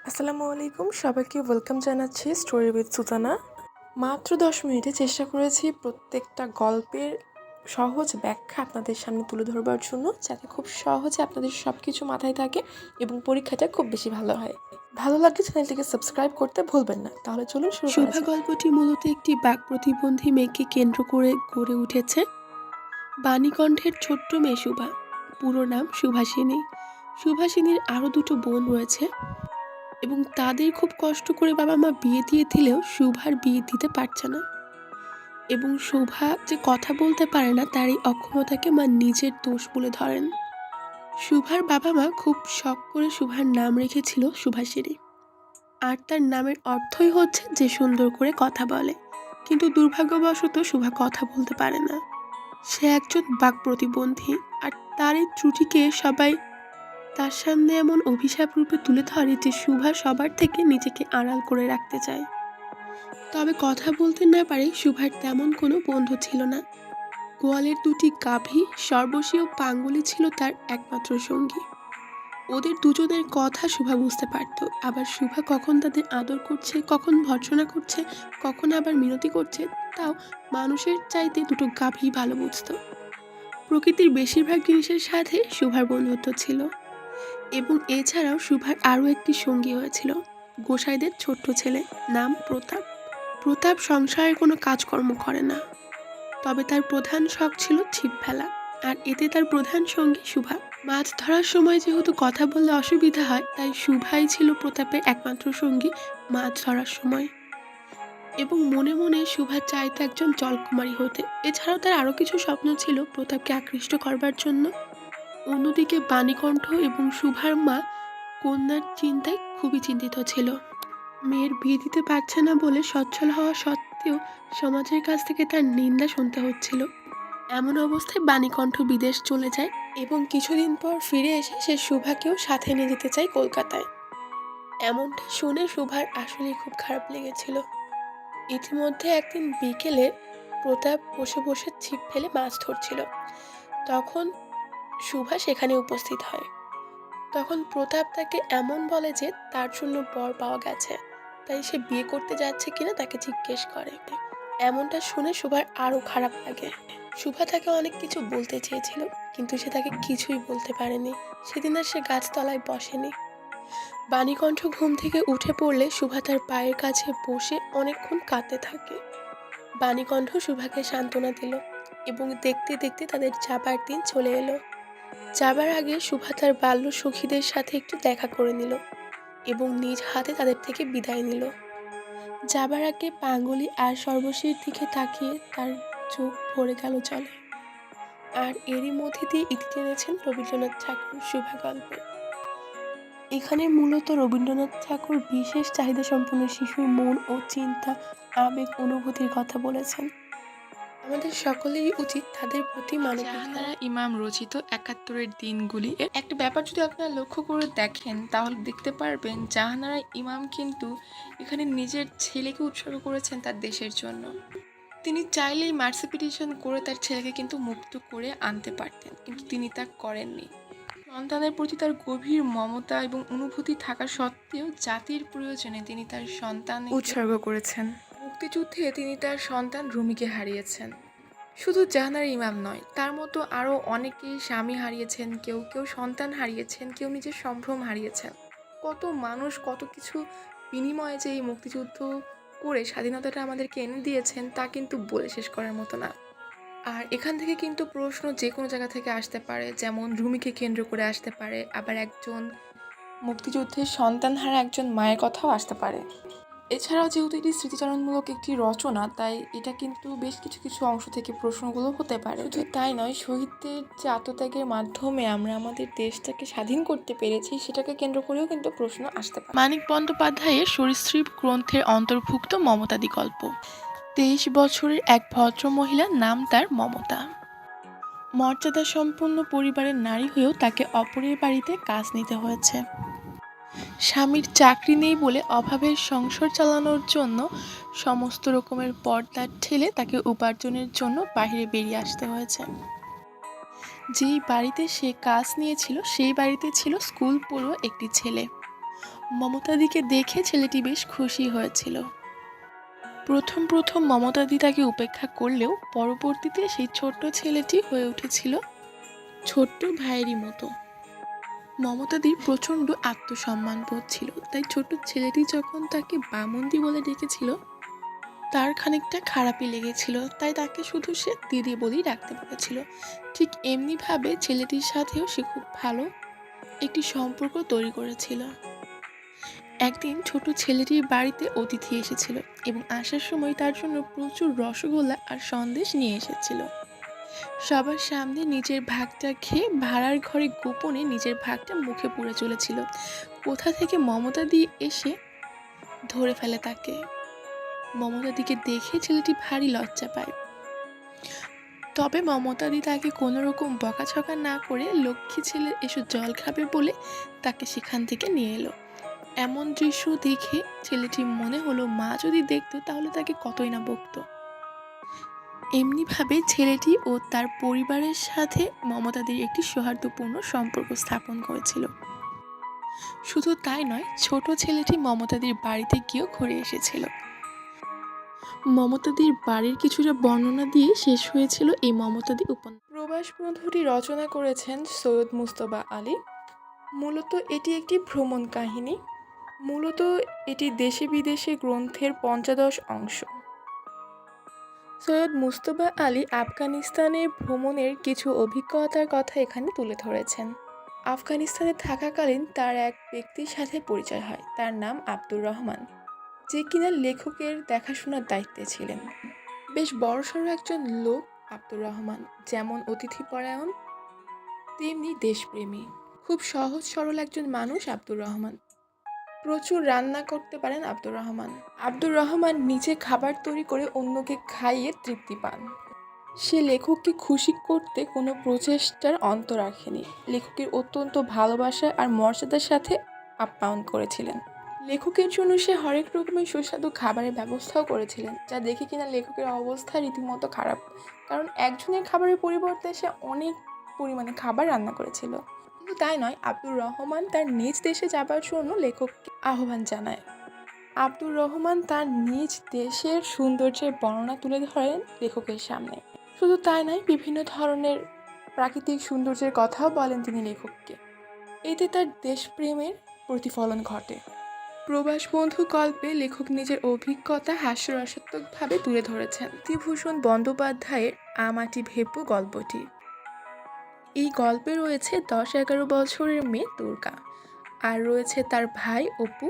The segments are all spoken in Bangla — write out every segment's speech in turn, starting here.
আসসালামু আলাইকুম, সবাইকে ওয়েলকাম জানাচ্ছি স্টোরি উইথ সুজানা। মাত্র 10 মিনিটে চেষ্টা করেছি প্রত্যেকটা গল্পের সহজ ব্যাখ্যা আপনাদের সামনে তুলে ধরবার জন্য, যাতে খুব সহজে আপনাদের সব কিছু মাথায় থাকে এবং পরীক্ষাটা খুব বেশি ভালো হয়। ভালো লাগলে চ্যানেলটিকে সাবস্ক্রাইব করতে ভুলবেন না। তাহলে চলুন শুরু করা শোভা যাক। গল্পটি মূলত একটি বাক প্রতিবন্ধী মেয়েকে কেন্দ্র করে গড়ে উঠেছে। বাণীকণ্ঠের ছোট্ট মেয়ে শুভা, পুরো নাম সুভাষিনী। সুভাষিনীর আরও দুটো বোন রয়েছে এবং তাদের খুব কষ্ট করে বাবা মা বিয়ে দিয়ে দিলেও শুভার বিয়ে দিতে পারছে না। এবং শোভা যে কথা বলতে পারে না, তার এই অক্ষমতাকে মা নিজের দোষ বলে ধরেন। শুভার বাবা মা খুব শখ করে শুভার নাম রেখেছিল সুভাষিনী, আর তার নামের অর্থই হচ্ছে যে সুন্দর করে কথা বলে। কিন্তু দুর্ভাগ্যবশত শুভা কথা বলতে পারে না। সে একজন বাক প্রতিবন্ধী, আর তার এই ত্রুটিকে সবাই তার সামনে এমন অভিশাপ রূপে তুলে ধরে যে শুভা সবার থেকে নিজেকে আড়াল করে রাখতে চায়। তবে কথা বলতে না পারে শুভার তেমন কোনো বন্ধু ছিল না। গোয়ালের দুটি গাভী, সর্বশী ও পাঙ্গুলি ছিল তার একমাত্র সঙ্গী। ওদের দুজনের কথা শুভা বুঝতে পারত। আবার শুভা কখন তাদের আদর করছে, কখন ভর্ৎসনা করছে, কখন আবার মিনতি করছে, তাও মানুষের চাইতে দুটো গাভী ভালো বুঝত। প্রকৃতির বেশিরভাগ জিনিসের সাথে শুভার বন্ধুত্ব ছিল। এবং এছাড়াও শুভার আরও একটি সঙ্গী হয়েছিল, গোসাইদের ছোট্ট ছেলে, নাম প্রতাপ। প্রতাপ সংসারের কোনো কাজকর্ম করে না, তবে তার প্রধান শখ ছিল ছিপ ফেলা, আর এতে তার প্রধান সঙ্গী শুভা। মাছ ধরার সময় যেহেতু কথা বললে অসুবিধা হয়, তাই শুভাই ছিল প্রতাপের একমাত্র সঙ্গী মাছ ধরার সময়। এবং মনে মনে শুভা চাইতো একজন জলকুমারী হতে। এছাড়াও তার আরও কিছু স্বপ্ন ছিল প্রতাপকে আকৃষ্ট করবার জন্য। অন্যদিকে বাণীকণ্ঠ এবং শুভার মা কন্যার চিন্তায় খুবই চিন্তিত ছিল। মেয়ের বিয়ে দিতে পারছে না বলে সচ্ছল হওয়া সত্ত্বেও সমাজের কাছ থেকে তার নিন্দা শুনতে হচ্ছিল। এমন অবস্থায় বাণীকণ্ঠ বিদেশ চলে যায় এবং কিছুদিন পর ফিরে এসে সে শুভাকেও সাথে নিয়ে যেতে চায় কলকাতায়। এমনটা শুনে শুভার আসলেই খুব খারাপ লেগেছিল। ইতিমধ্যে একদিন বিকেলে প্রতাপ বসে বসে ছিপ ফেলে মাছ ধরছিল। তখন শুভা সেখানে উপস্থিত হয়। তখন প্রতাপ তাকে এমন বলে যে তার জন্য বর পাওয়া গেছে, তাই সে বিয়ে করতে যাচ্ছে কিনা তাকে জিজ্ঞেস করে। এমনটা শুনে শুভার আরো খারাপ লাগে। শুভা তাকে অনেক কিছু বলতে চেয়েছিল, কিন্তু সে তাকে কিছুই বলতে পারেনি। সেদিন আর সে গাছতলায় বসেনি। বাণীকণ্ঠ ঘুম থেকে উঠে পড়লে শুভা তার পায়ের কাছে বসে অনেকক্ষণ কাঁদতে থাকে। বাণীকণ্ঠ শুভাকে সান্ত্বনা দিল এবং দেখতে দেখতে তাদের যাবার দিন চলে এলো। যাবার আগে শুভা তার বাল্য সখীদের সাথে একটু দেখা করে নিল এবং নিজ হাতে তাদের থেকে বিদায় নিল। যাবার আগে পাঙ্গুলি আর সর্বশীর দিকে তাকিয়ে তার চোখ ভরে গেল জলে। আর এরই মধ্যে দিয়ে ইতি টেনেছেন রবীন্দ্রনাথ ঠাকুর শুভা গল্পে। এখানে মূলত রবীন্দ্রনাথ ঠাকুর বিশেষ চাহিদা সম্পন্ন শিশুর মন ও চিন্তা, আবেগ, অনুভূতির কথা বলেছেন। আমাদের সকলেরই উচিত তাদের প্রতি মানবিক হওয়া। জাহানারা ইমাম রচিত ৭১-এর দিনগুলি এর একটা ব্যাপার যদি আপনারা লক্ষ্য করে দেখেন, তাহলে দেখতে পারবেন জাহানারা ইমাম কিন্তু এখানে নিজের ছেলেকে উৎসর্গ করেছেন তার দেশের জন্য। তিনি চাইলেই মার্সি পিটিশন করে তার ছেলেকে কিন্তু মুক্ত করে আনতে পারতেন, কিন্তু তিনি তা করেননি। সন্তানের প্রতি তার গভীর মমতা এবং অনুভূতি থাকা সত্ত্বেও জাতির প্রয়োজনে তিনি তার সন্তান উৎসর্গ করেছেন। মুক্তিযুদ্ধে তিনি তার সন্তান রুমিকে হারিয়েছেন। শুধু জাহানারা ইমাম নয়, তার মতো আরও অনেকেই স্বামী হারিয়েছেন, কেউ কেউ সন্তান হারিয়েছেন, কেউ নিজের সম্ভ্রম হারিয়েছেন। কত মানুষ কত কিছু বিনিময়ে যে এই মুক্তিযুদ্ধ করে স্বাধীনতাটা আমাদেরকে এনে দিয়েছেন, তা কিন্তু বলে শেষ করার মতো না। আর এখান থেকে কিন্তু প্রশ্ন যে কোনো জায়গা থেকে আসতে পারে, যেমন রুমিকে কেন্দ্র করে আসতে পারে, আবার একজন মুক্তিযুদ্ধের সন্তানহারা একজন মায়ের কথাও আসতে পারে। এছাড়াও যেহেতু এটি স্মৃতিচারণমূলক একটি রচনা, তাই এটা কিন্তু বেশ কিছু কিছু অংশ থেকে প্রশ্নগুলো হতে পারে। শুধু তাই নয়, শহীদদের যে আত্মত্যাগের মাধ্যমে আমরা আমাদের দেশটাকে স্বাধীন করতে পেরেছি, সেটাকে কেন্দ্র করেও কিন্তু প্রশ্ন আসতে পারে। মানিক বন্দ্যোপাধ্যায়ের সরীসৃপ গ্রন্থের অন্তর্ভুক্ত মমতাদি গল্প। 23 বছরের এক ভদ্র মহিলা, নাম তার মমতা। মর্যাদা সম্পন্ন পরিবারের নারী হয়েও তাকে অপরের বাড়িতে কাজ নিতে হয়েছে। স্বামীর চাকরি নেই বলে অভাবের সংসার চালানোর জন্য সমস্ত রকমের পর্দা ঠেলে তাকে উপার্জনের জন্য বাইরে বেরিয়ে আসতে হয়েছে। যেই বাড়িতে সে কাজ নিয়েছিল সেই বাড়িতে ছিল স্কুল পড়ুয়া একটি ছেলে। মমতাদিকে দেখে ছেলেটি বেশ খুশি হয়েছিল। প্রথম প্রথম মমতাদি তাকে উপেক্ষা করলেও পরবর্তীতে সেই ছোট্ট ছেলেটি হয়ে উঠেছিল ছোট্ট ভাইয়েরই মতো। মমতাদির প্রচণ্ড আত্মসম্মান বোধ ছিল, তাই ছোট্ট ছেলেটি যখন তাকে বামন্দি বলে ডেকেছিল তার খানিকটা খারাপই লেগেছিল, তাই তাকে শুধু সে দিদি বলেই ডাকতে বলেছিল। ঠিক এমনিভাবে ছেলেটির সাথেও সে খুব ভালো একটি সম্পর্ক তৈরি করেছিল। একদিন ছোট ছেলেটির বাড়িতে অতিথি এসেছিল এবং আসার সময় তার জন্য প্রচুর রসগোল্লা আর সন্দেশ নিয়ে এসেছিল। সবার সামনে নিজের ভাগটা খেয়ে ভাড়ার ঘরে গোপনে নিজের ভাগটা মুখে পুরে চলেছিল। কোথা থেকে মমতাদি এসে ধরে ফেলে তাকে। মমতাদিকে দেখে ছেলেটি ভারী লজ্জা পায়। তবে মমতাদি তাকে কোনো রকম বকাঝকা না করে লক্ষ্মী ছেলে এসে জল খাবে বলে তাকে সেখান থেকে নিয়ে এলো। এমন দৃশ্য দেখে ছেলেটির মনে হলো মা যদি দেখতো তাহলে তাকে কতই না বকতো। এমনিভাবে ছেলেটি ও তার পরিবারের সাথে মমতাদির একটি সৌহার্দ্যপূর্ণ সম্পর্ক স্থাপন করেছিল। শুধু তাই নয়, ছোট ছেলেটি মমতাদির বাড়িতে গিয়েও ঘুরে এসেছিল। মমতাদির বাড়ির কিছুটা বর্ণনা দিয়ে শেষ হয়েছিল এই মমতাদি উপন্যাস। প্রবাস বন্ধুটি রচনা করেছেন সৈয়দ মুজতবা আলী। মূলত এটি একটি ভ্রমণ কাহিনী। মূলত এটি দেশে বিদেশে গ্রন্থের ৫৫ অংশ। সৈয়দ মুজতবা আলী আফগানিস্তানের ভ্রমণের কিছু অভিজ্ঞতার কথা এখানে তুলে ধরেছেন। আফগানিস্তানে থাকাকালীন তার এক ব্যক্তির সাথে পরিচয় হয়, তার নাম আব্দুর রহমান, যে কিনা লেখকের দেখাশোনার দায়িত্বে ছিলেন। বেশ বড়সড় একজন লোক আব্দুর রহমান, যেমন অতিথিপরায়ণ তেমনি দেশপ্রেমী। খুব সহজ সরল একজন মানুষ আব্দুর রহমান। প্রচুর রান্না করতে পারেন আব্দুর রহমান। আব্দুর রহমান নিজে খাবার তৈরি করে অন্যকে খাইয়ে তৃপ্তি পান। সে লেখককে খুশি করতে কোনো প্রচেষ্টার অন্ত রাখেনি। লেখকের অত্যন্ত ভালোবাসা আর মর্যাদার সাথে আপ্যায়ন করেছিলেন। লেখকের জন্য সে হরেক রকমের সুস্বাদু খাবারের ব্যবস্থাও করেছিলেন, যা দেখে কিনা লেখকের অবস্থা রীতিমতো খারাপ, কারণ একজনের খাবারের পরিবর্তে সে অনেক পরিমাণে খাবার রান্না করেছিল। কিন্তু তাই নয়, আব্দুর রহমান তার নিজ দেশে যাবার জন্য লেখককে আহ্বান জানায়। আব্দুর রহমান তার নিজ দেশের সৌন্দর্যের বর্ণনা তুলে ধরেন লেখকের সামনে। শুধু তাই নয়, বিভিন্ন ধরনের প্রাকৃতিক সৌন্দর্যের কথাও বলেন তিনি লেখককে। এতে তার দেশপ্রেমের প্রতিফলন ঘটে। প্রবাস বন্ধু গল্পে লেখক নিজের অভিজ্ঞতা হাস্যরসাত্মকভাবে তুলে ধরেছেন। বিভূতিভূষণ বন্দ্যোপাধ্যায়ের আমাটি ভেপু গল্পটি। এই গল্পে রয়েছে ১০-১১ বছরের মেয়ে দুর্গা, আর রয়েছে তার ভাই অপু,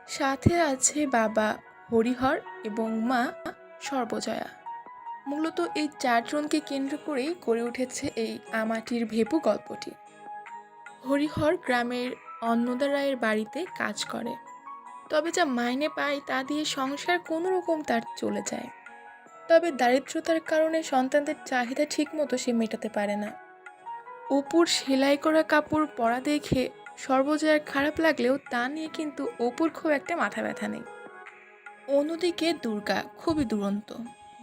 সাথে আছে বাবা হরিহর এবং মা সর্বজয়া। মূলত এই চারজনকে কেন্দ্র করেই গড়ে উঠেছে এই আমাটির ভেপু গল্পটি। হরিহর গ্রামের অন্নদা রায়ের বাড়িতে কাজ করে, তবে যা মাইনে পায় তা দিয়ে সংসার কোনো রকম তার চলে যায়। তবে দারিদ্রতার কারণে সন্তানদের চাহিদা ঠিকমতো সে মেটাতে পারে না। অপুর সেলাই করা কাপড় পরা দেখে সর্বজয়ার খারাপ লাগলেও তা নিয়ে কিন্তু অপুর খুব একটা মাথা ব্যথা নেই। অন্যদিকে দুর্গা খুবই দুরন্ত,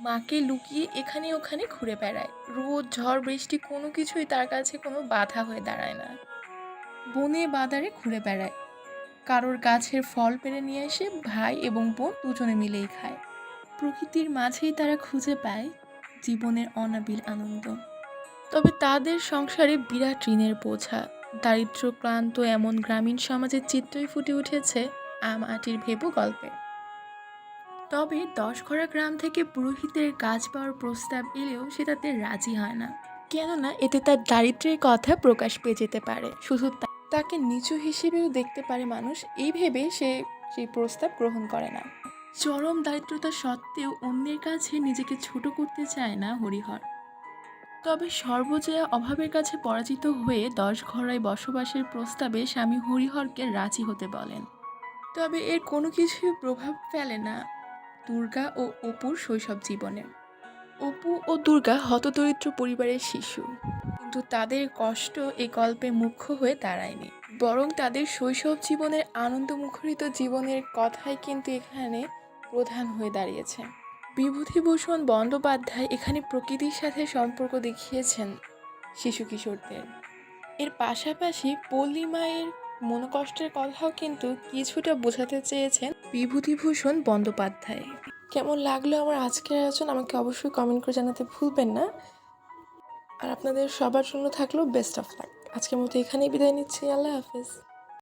মাকে লুকিয়ে এখানে ওখানে ঘুরে বেড়ায়। রোদ ঝড় বৃষ্টি কোনো কিছুই তার কাছে কোনো বাধা হয়ে দাঁড়ায় না। বনে বাদারে ঘুরে বেড়ায়, কারোর গাছের ফল পেড়ে নিয়ে এসে ভাই এবং বোন দুজনে মিলেই খায়। প্রকৃতির মাঝেই তারা খুঁজে পায় জীবনের অনাবিল আনন্দ। তবে তাদের সংসারে বিরাট ঋণের বোঝা। দারিদ্র ক্লান্ত এমন গ্রামীণ সমাজের চিত্রই ফুটে উঠেছে আমাটির ভেপু গল্পে। তবে ১০ গ্রাম থেকে পুরোহিতের কাজ পাওয়ার প্রস্তাব এলেও সে তাতে রাজি হয় না, কেননা এতে তার দারিদ্র্যের কথা প্রকাশ পেয়ে যেতে পারে। শুধু তাকে নিচু হিসেবেও দেখতে পারে মানুষ, এই ভেবে সে সেই প্রস্তাব গ্রহণ করে না। চরম দারিদ্রতা সত্ত্বেও অন্যের কাছে নিজেকে ছোট করতে চায় না হরিহর। তবে সর্বজয়া অভাবের কাছে পরাজিত হয়ে ১০ বসবাসের প্রস্তাবে স্বামী হরিহরকে রাজি হতে বলেন। তবে এর কোনো কিছুই প্রভাব ফেলে না দুর্গা ও অপুর শৈশব জীবনে। অপু ও দুর্গা হতদরিদ্র পরিবারের শিশু, কিন্তু তাদের কষ্ট এই গল্পে মুখ্য হয়ে দাঁড়ায়নি, বরং তাদের শৈশব জীবনের আনন্দমুখরিত জীবনের কথাই কিন্তু এখানে প্রধান হয়ে দাঁড়িয়েছে। বিভূতিভূষণ বন্দ্যোপাধ্যায় এখানে প্রকৃতির সাথে সম্পর্ক দেখিয়েছেন শিশু কিশোরদের। এর পাশাপাশি পল্লী মায়ের মনোকষ্টের কথাও কিন্তু কিছুটা বোঝাতে চেয়েছেন বিভূতিভূষণ বন্দ্যোপাধ্যায়। কেমন লাগলো আমার আজকের আয়োজন আমাকে অবশ্যই কমেন্ট করে জানাতে ভুলবেন না। আর আপনাদের সবার জন্য থাকলো বেস্ট অফ লাক। আজকের মতো এখানেই বিদায় নিচ্ছি। আল্লাহ হাফেজ।